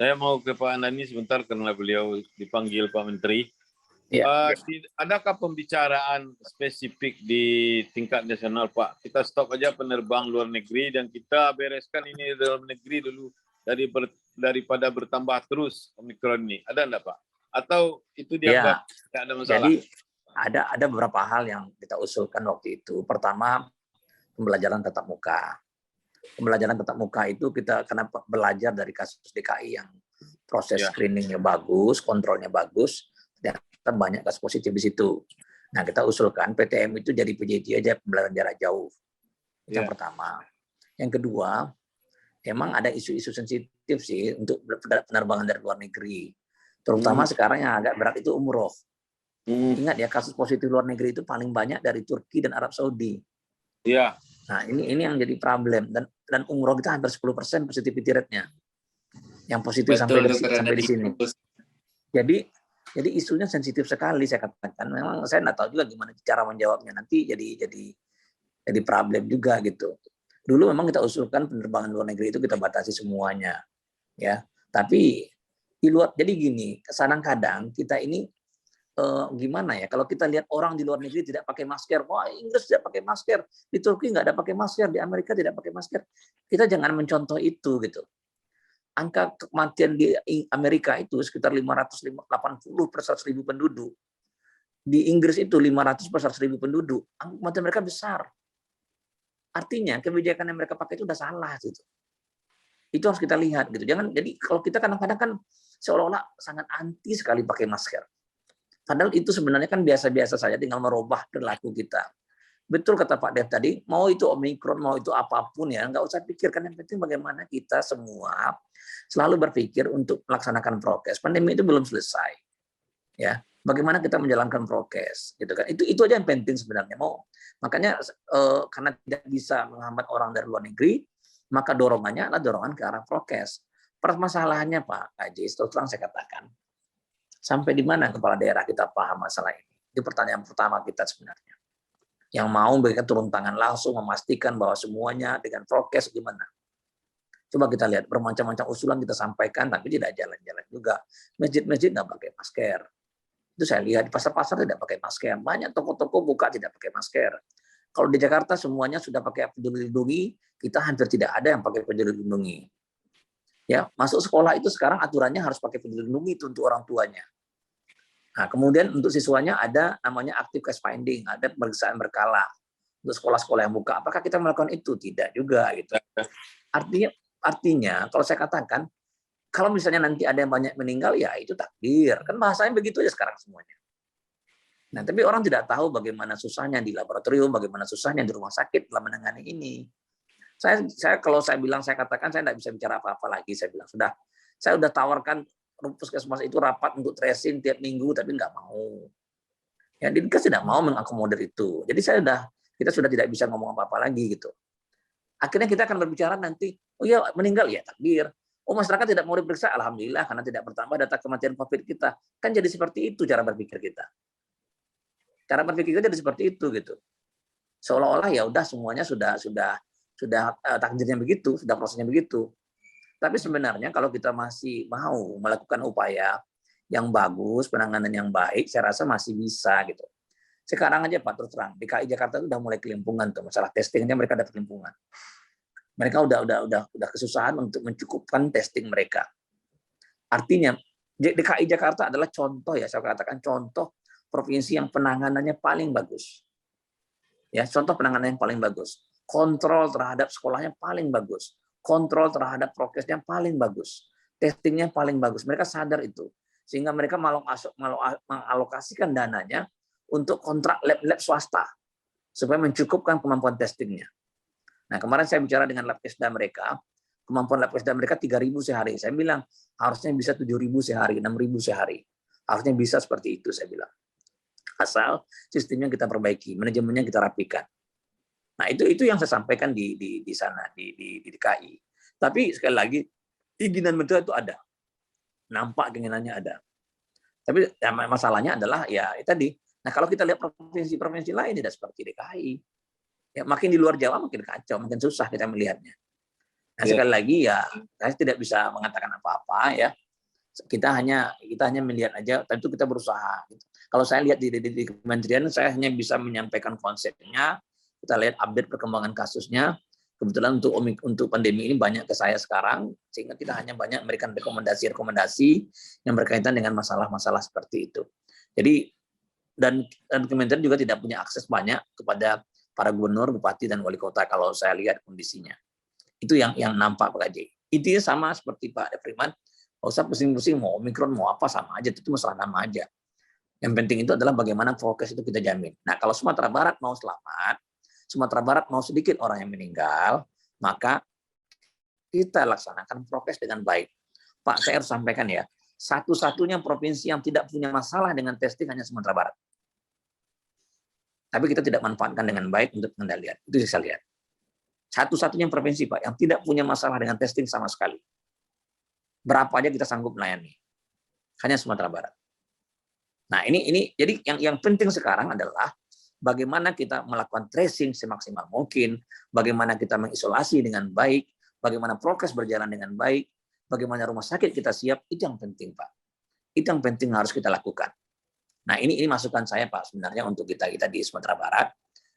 Saya mau ke Pak Andani sebentar karena beliau dipanggil Pak Menteri. Ya. Adakah pembicaraan spesifik di tingkat nasional, Pak? Kita stop aja penerbang luar negeri dan kita bereskan ini dalam negeri dulu daripada bertambah terus Omikron ini. Ada enggak, Pak? Atau itu dianggap tidak ada masalah? Jadi ada beberapa hal yang kita usulkan waktu itu. Pertama, pembelajaran tatap muka. Pembelajaran tatap muka itu kita karena belajar dari kasus DKI yang proses screeningnya bagus, kontrolnya bagus, ternyata banyak kasus positif di situ. Nah, kita usulkan PTM itu jadi PJJ aja, pembelajaran jarak jauh. Itu yang pertama. Yang kedua, emang ada isu-isu sensitif sih untuk penerbangan dari luar negeri. Terutama sekarang yang agak berat itu umroh. Ingat ya, kasus positif luar negeri itu paling banyak dari Turki dan Arab Saudi. Iya. Nah, ini yang jadi problem, dan umroh kita hampir 10% positivity rate-nya. Yang positif sampai di sini. Jadi isunya sensitif sekali, saya katakan. Memang saya nggak tahu juga gimana cara menjawabnya, nanti jadi problem juga gitu. Dulu memang kita usulkan penerbangan luar negeri itu kita batasi semuanya, ya. Tapi di luar, jadi gini, kadang-kadang kita ini gimana ya, kalau kita lihat orang di luar negeri tidak pakai masker, wah Inggris tidak pakai masker, di Turki nggak ada pakai masker, di Amerika tidak pakai masker, kita jangan mencontoh itu gitu. Angka kematian di Amerika itu sekitar 580 per 100.000 penduduk, di Inggris itu 500 per 100.000 penduduk, angka kematian mereka besar. Artinya kebijakan yang mereka pakai itu udah salah gitu. Itu harus kita lihat gitu. Jangan, jadi kalau kita kadang-kadang kan seolah-olah sangat anti sekali pakai masker. Padahal itu sebenarnya kan biasa-biasa saja, tinggal merubah perilaku kita. Betul kata Pak Dev tadi, mau itu Omikron, mau itu apapun ya, nggak usah pikirkan, yang penting bagaimana kita semua selalu berpikir untuk melaksanakan prokes. Pandemi itu belum selesai, ya. Bagaimana kita menjalankan prokes, gitu kan? Itu aja yang penting sebenarnya. Makanya karena tidak bisa menghambat orang dari luar negeri, maka dorongannya adalah dorongan ke arah prokes. Permasalahannya Pak Haji, terus terang saya katakan, sampai di mana kepala daerah kita paham masalah ini? Itu pertanyaan pertama kita sebenarnya. Yang mau mereka turun tangan langsung memastikan bahwa semuanya dengan prokes gimana? Coba kita lihat, bermacam-macam usulan kita sampaikan, tapi tidak jalan-jalan juga. Masjid-masjid nggak pakai masker. Itu saya lihat di pasar-pasar tidak pakai masker. Banyak toko-toko buka tidak pakai masker. Kalau di Jakarta semuanya sudah pakai peduli lindungi, kita hampir tidak ada yang pakai peduli lindungi. Ya, masuk sekolah itu sekarang aturannya harus pakai peduli lindungi itu untuk orang tuanya. Nah, kemudian untuk siswanya ada namanya active case finding, ada pemeriksaan berkala untuk sekolah-sekolah yang buka. Apakah kita melakukan itu? Tidak juga gitu. Artinya kalau saya katakan, kalau misalnya nanti ada yang banyak meninggal, ya itu takdir. Kan bahasanya begitu aja sekarang semuanya. Nah, tapi orang tidak tahu bagaimana susahnya di laboratorium, bagaimana susahnya di rumah sakit dalam menangani ini. Kalau saya katakan saya tidak bisa bicara apa-apa lagi. Saya bilang saya sudah tawarkan puskesmas itu rapat untuk tracing tiap minggu, tapi nggak mau. Ya, Dinkes tidak mau mengakomodir itu. Jadi kita sudah tidak bisa ngomong apa-apa lagi gitu. Akhirnya kita akan berbicara nanti, oh ya meninggal ya takdir. Oh masyarakat tidak mau diperiksa, alhamdulillah karena tidak bertambah data kematian COVID kita. Kan jadi seperti itu cara berpikir kita. Cara berpikir kita jadi seperti itu gitu. Seolah-olah ya udah semuanya sudah takdirnya begitu, sudah prosesnya begitu. Tapi sebenarnya kalau kita masih mau melakukan upaya yang bagus, penanganan yang baik, saya rasa masih bisa gitu. Sekarang aja Pak terus terang, DKI Jakarta itu udah mulai kelimpungan tuh, masalah testingnya mereka ada kelimpungan. Mereka udah kesusahan untuk mencukupkan testing mereka. Artinya DKI Jakarta adalah contoh ya, saya katakan contoh provinsi yang penanganannya paling bagus. Ya, contoh penanganan yang paling bagus. Kontrol terhadap sekolahnya paling bagus. Kontrol terhadap prokesnya paling bagus. Testingnya paling bagus. Mereka sadar itu. Sehingga mereka mengalokasikan dananya untuk kontrak lab-lab swasta. Supaya mencukupkan kemampuan testingnya. Nah, kemarin saya bicara dengan Labkesda mereka. Kemampuan Labkesda mereka 3.000 sehari. Saya bilang, harusnya bisa 7.000 sehari, 6.000 sehari. Harusnya bisa seperti itu, saya bilang. Asal sistemnya kita perbaiki, manajemennya kita rapikan. Nah, itu yang saya sampaikan di sana di DKI. Tapi sekali lagi keinginan menteri itu ada. Nampak keinginannya ada. Tapi ya, masalahnya adalah ya tadi. Nah, kalau kita lihat provinsi-provinsi lain tidak seperti DKI. Ya, makin di luar Jawa makin kacau, makin susah kita melihatnya. Nah, sekali lagi ya, saya tidak bisa mengatakan apa-apa ya. Kita hanya melihat aja, tentu kita berusaha. Kalau saya lihat di kementerian, saya hanya bisa menyampaikan konsepnya. Kita lihat update perkembangan kasusnya. Kebetulan untuk pandemi ini banyak ke saya sekarang, sehingga kita hanya banyak memberikan rekomendasi yang berkaitan dengan masalah-masalah seperti itu. Jadi dan kementerian juga tidak punya akses banyak kepada para gubernur, bupati, dan wali kota kalau saya lihat kondisinya. Itu yang nampak Pak Haji. Intinya sama seperti Pak Freeman. Nggak usah pusing-pusing mau Omikron mau apa sama aja, itu masalah nama aja. Yang penting itu adalah bagaimana prokes itu kita jamin. Nah, kalau Sumatera Barat mau selamat, Sumatera Barat mau sedikit orang yang meninggal, maka kita laksanakan prokes dengan baik. Pak, saya harus sampaikan ya, satu-satunya provinsi yang tidak punya masalah dengan testing hanya Sumatera Barat. Tapi kita tidak manfaatkan dengan baik untuk pengendalian. Itu saya lihat. Satu-satunya provinsi, Pak, yang tidak punya masalah dengan testing sama sekali. Berapa aja kita sanggup melayani. Hanya Sumatera Barat. Nah, ini jadi yang penting sekarang adalah bagaimana kita melakukan tracing semaksimal mungkin, bagaimana kita mengisolasi dengan baik, bagaimana prokes berjalan dengan baik, bagaimana rumah sakit kita siap, itu yang penting, Pak. Itu yang penting harus kita lakukan. Nah, ini masukan saya, Pak, sebenarnya untuk kita di Sumatera Barat.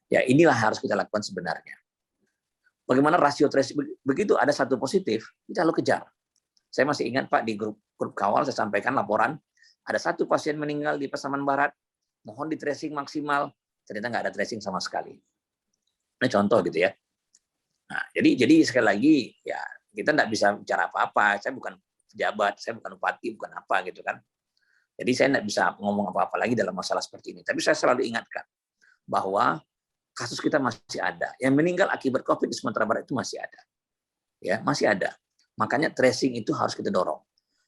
Ya, inilah harus kita lakukan sebenarnya. Bagaimana rasio tracing, begitu ada satu positif, kita lalu kejar. Saya masih ingat, Pak, di grup kawal saya sampaikan laporan, ada satu pasien meninggal di Pasaman Barat, mohon di tracing maksimal, ternyata nggak ada tracing sama sekali. Ini contoh gitu ya. Nah, jadi sekali lagi, ya kita nggak bisa bicara apa-apa, saya bukan pejabat, saya bukan bupati, bukan apa gitu kan. Jadi saya nggak bisa ngomong apa-apa lagi dalam masalah seperti ini. Tapi saya selalu ingatkan bahwa kasus kita masih ada. Yang meninggal akibat COVID di Sumatera Barat itu masih ada. Ya, masih ada. Makanya tracing itu harus kita dorong.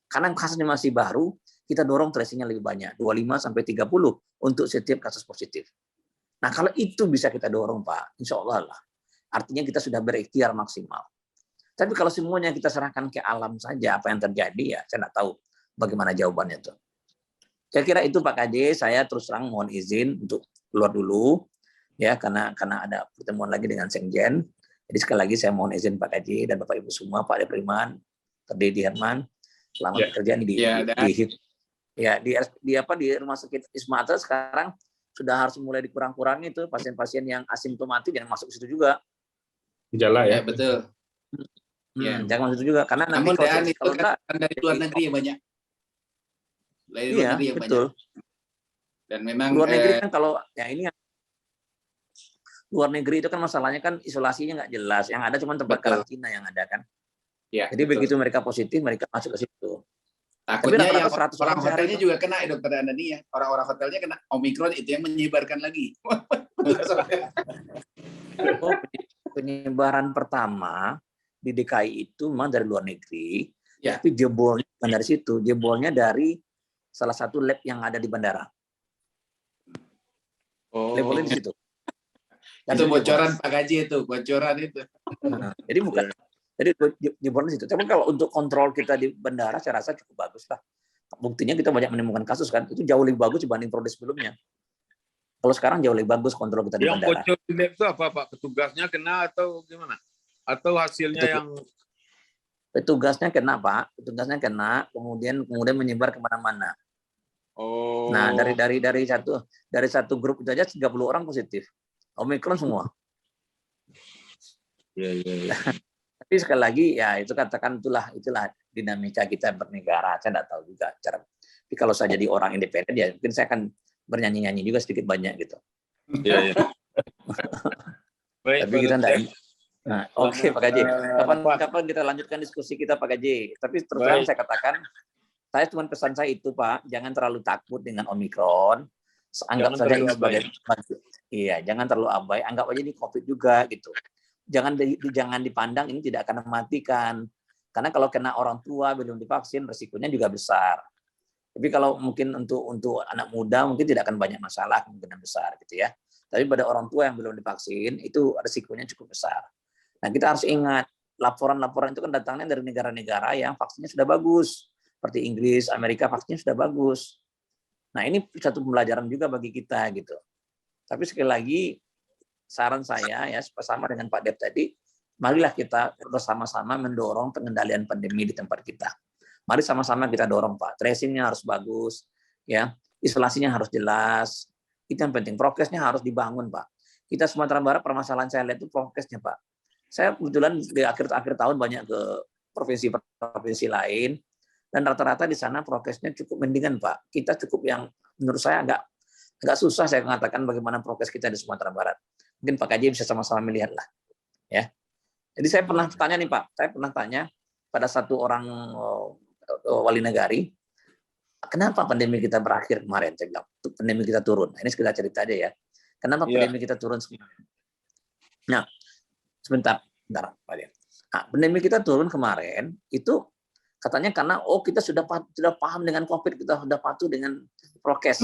Karena kasusnya masih baru, kita dorong tracingnya lebih banyak, 25 sampai 30 untuk setiap kasus positif. Nah, kalau itu bisa kita dorong, Pak, insya Allah lah. Artinya kita sudah berikhtiar maksimal. Tapi kalau semuanya kita serahkan ke alam saja, apa yang terjadi ya, saya nggak tahu bagaimana jawabannya itu. Saya kira itu Pak KJ, saya terus terang mohon izin untuk keluar dulu, ya karena ada pertemuan lagi dengan Sekjen. Jadi sekali lagi saya mohon izin Pak KJ dan Bapak Ibu semua, Pak Depriman, Terdidi Herman, selamat bekerja di rumah sakit Wisma Atlet sekarang sudah harus mulai dikurang-kurangi itu pasien-pasien yang asimptomatik jangan masuk ke situ juga. Gejala ya. Betul. Jangan masuk juga karena nanti kalau kan dari luar negeri yang banyak. Dari luar negeri yang betul. Banyak. Dan memang luar negeri kan kalau ya ini luar negeri itu kan masalahnya kan isolasinya nggak jelas, yang ada cuma tempat karantina yang ada kan. Ya, jadi betul. begitu mereka positif mereka masuk ke situ. Takutnya yang orang hotelnya juga kena, Dokter Andani ya. Orang-orang hotelnya kena Omikron itu yang menyebarkan lagi. Penyebaran pertama di DKI itu memang dari luar negeri, ya. Tapi jebolnya bukan dari situ, jebolnya dari salah satu lab yang ada di bandara. Jebolnya di situ. Itu bocoran Pak Gaji itu, bocoran itu. Jadi bukan. Jadi jebolnya di situ. Tapi kalau untuk kontrol kita di bandara, saya rasa cukup bagus lah. Buktinya kita banyak menemukan kasus kan, itu jauh lebih bagus dibanding proses sebelumnya. Kalau sekarang jauh lebih bagus kontrol kita di bandara. Yang bocor di lab itu apa Pak? Petugasnya kena atau gimana? Atau hasilnya yang petugasnya kena Pak, petugasnya kena, kemudian menyebar kemana-mana. Oh. Nah dari satu grup itu aja 30 orang positif, Omikron semua. Iya. Tapi sekali lagi ya itu katakan itulah dinamika kita bernegara. Saya tidak tahu juga cara. Tapi kalau saya jadi orang independen ya mungkin saya akan bernyanyi-nyanyi juga sedikit banyak gitu. Iya. Tapi kita tidak. Nah, oke Pak Gaji. Kapan kita lanjutkan diskusi kita Pak Gaji. Tapi terus terang saya katakan, saya cuma pesan saya itu Pak, jangan terlalu takut dengan Omikron. Anggap saja ini sebagai jangan terlalu abai. Anggap aja ini COVID juga gitu. Jangan dipandang ini tidak akan mematikan. Karena kalau kena orang tua belum divaksin, resikonya juga besar. Tapi kalau mungkin untuk anak muda mungkin tidak akan banyak masalah, kemungkinan besar gitu ya. Tapi pada orang tua yang belum divaksin itu resikonya cukup besar. Nah kita harus ingat laporan-laporan itu kan datangnya dari negara-negara yang vaksinnya sudah bagus, seperti Inggris, Amerika vaksinnya sudah bagus. Nah ini satu pembelajaran juga bagi kita gitu. Tapi sekali lagi saran saya ya sama dengan Pak Dep tadi, marilah kita bersama-sama mendorong pengendalian pandemi di tempat kita. Mari sama-sama kita dorong, Pak. Tracing-nya harus bagus, ya. Isolasinya harus jelas. Itu yang penting. Prokesnya harus dibangun, Pak. Kita Sumatera Barat permasalahan saya lihat itu prokesnya, Pak. Saya kebetulan di akhir banyak ke provinsi-provinsi lain, dan rata-rata di sana prokesnya cukup mendingan, Pak. Kita cukup yang menurut saya agak susah saya mengatakan bagaimana prokes kita di Sumatera Barat. Mungkin Pak KJ bisa sama-sama melihat lah, ya. Jadi saya pernah tanya nih Pak, saya pernah tanya pada satu orang wali negari, kenapa pandemi kita berakhir kemarin? Saya bilang, pandemi kita turun. Nah, ini sekedar cerita aja ya. Kenapa pandemi kita turun? Nah, sebentar, Pak Dian. Nah, pandemi kita turun kemarin itu katanya karena kita sudah paham dengan COVID, kita sudah patuh dengan prokes.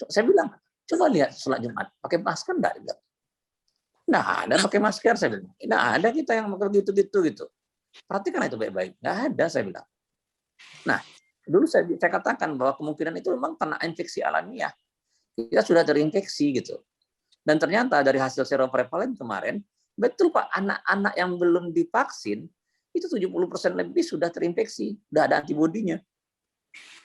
Saya bilang, coba lihat sholat Jumat, pakai masker enggak? Nah, ada pakai masker, saya bilang. Nah, ada kita yang pakai gitu. Perhatikan itu baik-baik. Nggak ada, saya bilang. Nah, dulu saya katakan bahwa kemungkinan itu memang karena infeksi alamiah. Kita sudah terinfeksi gitu. Dan ternyata dari hasil seroprevalen kemarin, betul Pak, anak-anak yang belum divaksin, itu 70% lebih sudah terinfeksi. Sudah ada antibodinya.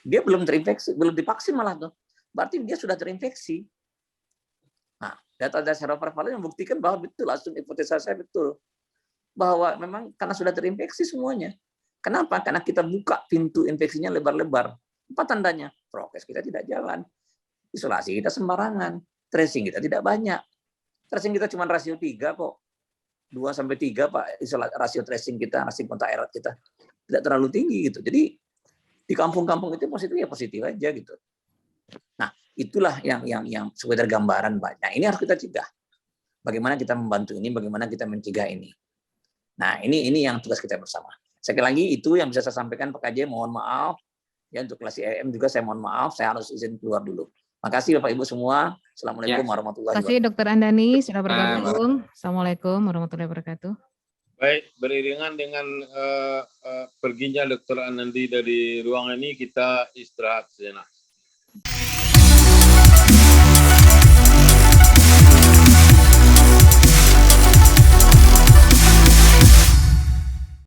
Dia belum terinfeksi, belum divaksin malah tuh. Berarti dia sudah terinfeksi. Nah, data seroprevalen membuktikan bahwa betul, langsung hipotesa saya betul. Bahwa memang karena sudah terinfeksi semuanya. Kenapa? Karena kita buka pintu infeksinya lebar-lebar. Apa tandanya? Prokes kita tidak jalan. Isolasi kita sembarangan. Tracing kita tidak banyak. Tracing kita cuma rasio 3 kok. 2-3 Pak, rasio tracing kita, rasio kontak erat kita. Tidak terlalu tinggi gitu. Jadi di kampung-kampung itu positif aja gitu. Nah, itulah yang sekedar gambaran banyak. Ini harus kita cegah. Bagaimana kita membantu ini, bagaimana kita mencegah ini. Nah, ini yang tugas kita bersama. Sekali lagi itu yang bisa saya sampaikan Pak KJ, mohon maaf. Ya, untuk kelas IAM juga saya mohon maaf, saya harus izin keluar dulu. Makasih Bapak Ibu semua. Assalamualaikum warahmatullahi wabarakatuh. Terima kasih Dr. Andani sudah bergabung. Assalamualaikum warahmatullahi wabarakatuh. Baik, beriringan dengan perginya Dr. Andani dari ruangan ini, kita istirahat sejenak.